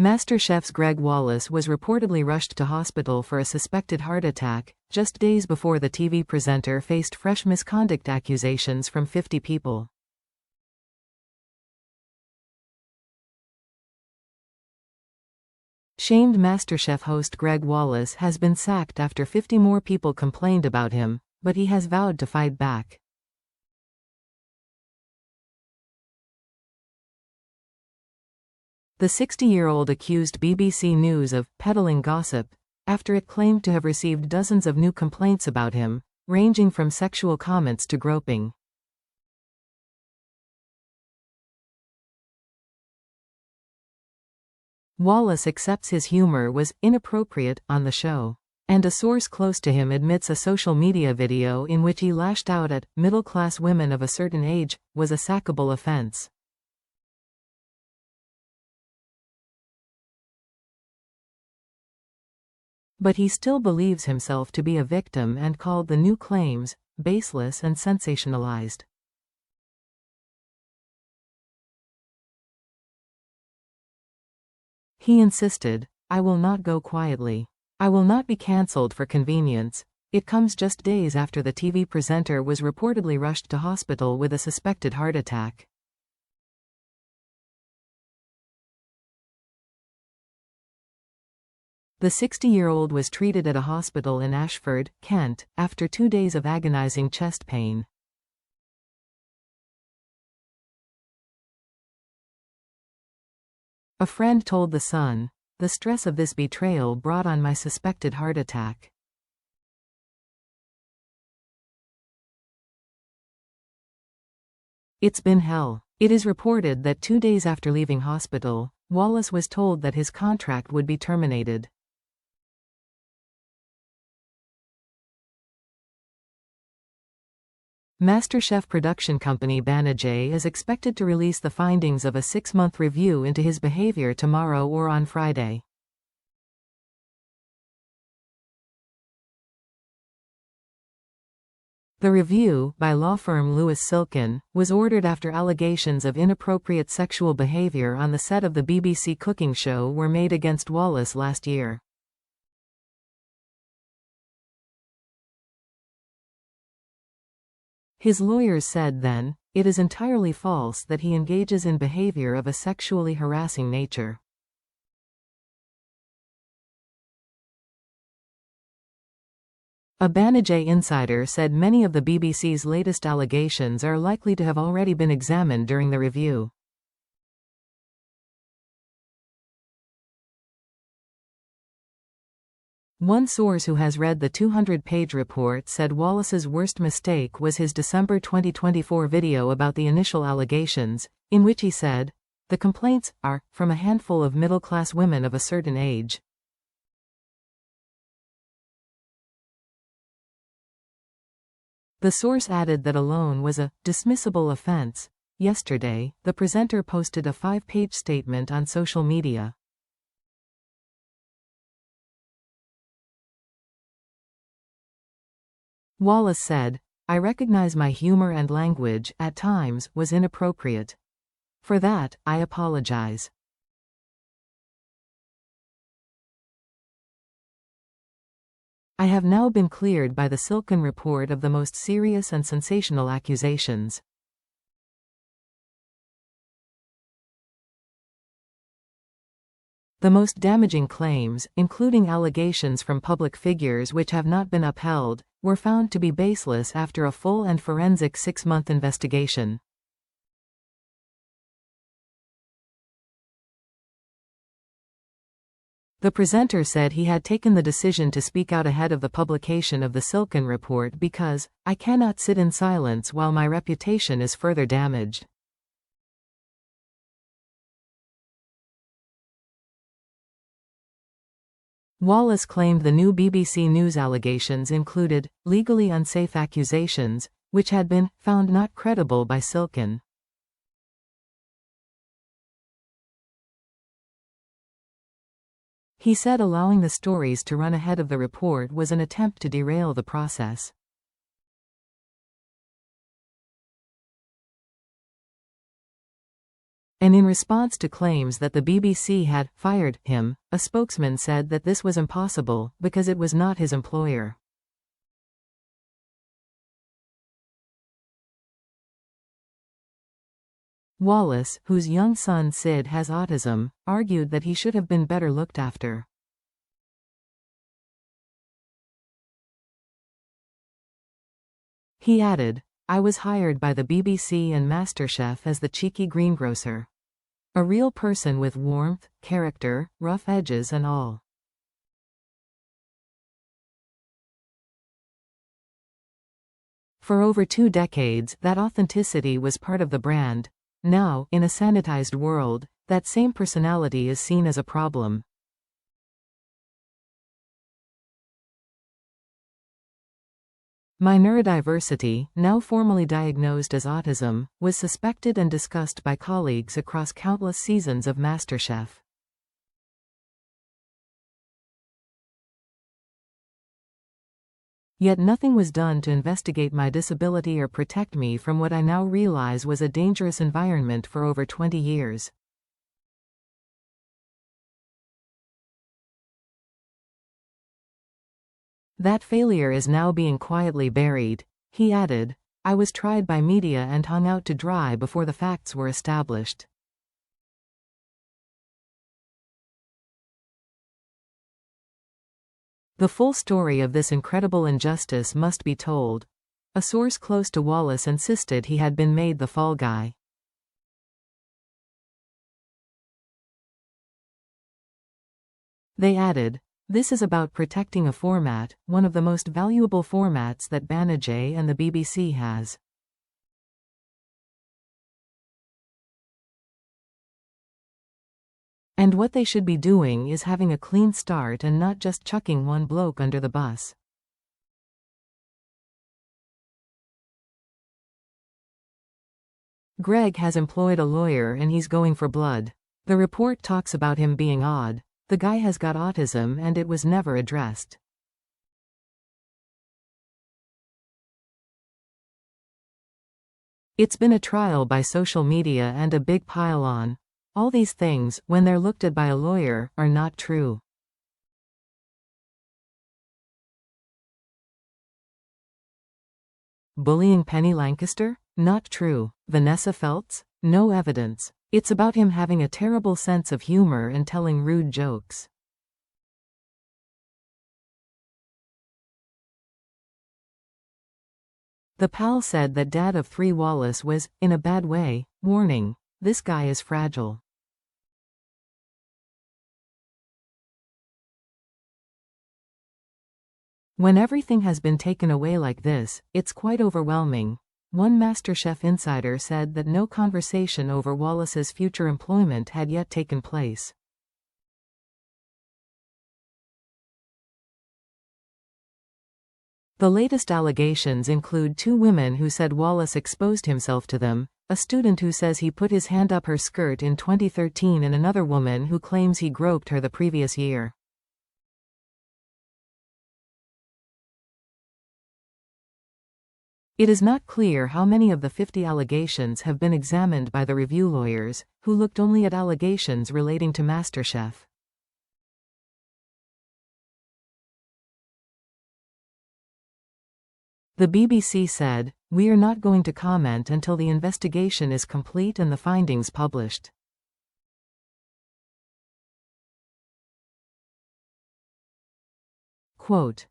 MasterChef's Gregg Wallace was reportedly rushed to hospital for a suspected heart attack, just days before the TV presenter faced fresh misconduct accusations from 50 people. Shamed MasterChef host Gregg Wallace has been sacked after 50 more people complained about him, but he has vowed to fight back. The 60-year-old accused BBC News of peddling gossip after it claimed to have received dozens of new complaints about him, ranging from sexual comments to groping. Wallace accepts his humor was inappropriate on the show, and a source close to him admits a social media video in which he lashed out at middle-class women of a certain age was a sackable offense. But he still believes himself to be a victim and called the new claims baseless and sensationalized. He insisted, "I will not go quietly. I will not be cancelled for convenience." It comes just days after the TV presenter was reportedly rushed to hospital with a suspected heart attack. The 60-year-old was treated at a hospital in Ashford, Kent, after 2 days of agonizing chest pain. A friend told The Sun, "The stress of this betrayal brought on my suspected heart attack." It's been hell. It is reported that 2 days after leaving hospital, Wallace was told that his contract would be terminated. MasterChef production company Banijay is expected to release the findings of a 6-month review into his behavior tomorrow or on Friday. The review, by law firm Lewis Silkin, was ordered after allegations of inappropriate sexual behavior on the set of the BBC cooking show were made against Wallace last year. His lawyers said then, "It is entirely false that he engages in behavior of a sexually harassing nature." A Banijay insider said many of the BBC's latest allegations are likely to have already been examined during the review. One source who has read the 200-page report said Wallace's worst mistake was his December 2024 video about the initial allegations, in which he said, "The complaints are from a handful of middle-class women of a certain age." The source added that alone was a dismissible offense. Yesterday, the presenter posted a 5-page statement on social media. Wallace said, "I recognize my humor and language, at times, was inappropriate. For that, I apologize. I have now been cleared by the Silkin report of the most serious and sensational accusations. The most damaging claims, including allegations from public figures which have not been upheld, were found to be baseless after a full and forensic 6-month investigation." The presenter said he had taken the decision to speak out ahead of the publication of the Silkin report because, "I cannot sit in silence while my reputation is further damaged." Wallace claimed the new BBC News allegations included legally unsafe accusations, which had been found not credible by Silkin. He said allowing the stories to run ahead of the report was an attempt to derail the process. And in response to claims that the BBC had fired him, a spokesman said that this was impossible because it was not his employer. Wallace, whose young son Sid has autism, argued that he should have been better looked after. He added, "I was hired by the BBC and MasterChef as the cheeky greengrocer. A real person with warmth, character, rough edges and all." For over 2 decades, that authenticity was part of the brand. Now, in a sanitized world, that same personality is seen as a problem. My neurodiversity, now formally diagnosed as autism, was suspected and discussed by colleagues across countless seasons of MasterChef. Yet nothing was done to investigate my disability or protect me from what I now realize was a dangerous environment for over 20 years. That failure is now being quietly buried. He added, "I was tried by media and hung out to dry before the facts were established." The full story of this incredible injustice must be told. A source close to Wallace insisted he had been made the fall guy. They added, "This is about protecting a format, one of the most valuable formats that Banijay and the BBC has." And what they should be doing is having a clean start and not just chucking one bloke under the bus. Gregg has employed a lawyer and he's going for blood. The report talks about him being odd. The guy has got autism and it was never addressed. It's been a trial by social media and a big pile-on. All these things, when they're looked at by a lawyer, are not true. Bullying Penny Lancaster? Not true. Vanessa Feltz? No evidence. It's about him having a terrible sense of humor and telling rude jokes. The pal said that dad of 3 Wallace was, in a bad way, warning, "This guy is fragile." When everything has been taken away like this, it's quite overwhelming. One MasterChef insider said that no conversation over Wallace's future employment had yet taken place. The latest allegations include 2 women who said Wallace exposed himself to them, a student who says he put his hand up her skirt in 2013 and another woman who claims he groped her the previous year. It is not clear how many of the 50 allegations have been examined by the review lawyers, who looked only at allegations relating to MasterChef. The BBC said, "We are not going to comment until the investigation is complete and the findings published." Quote,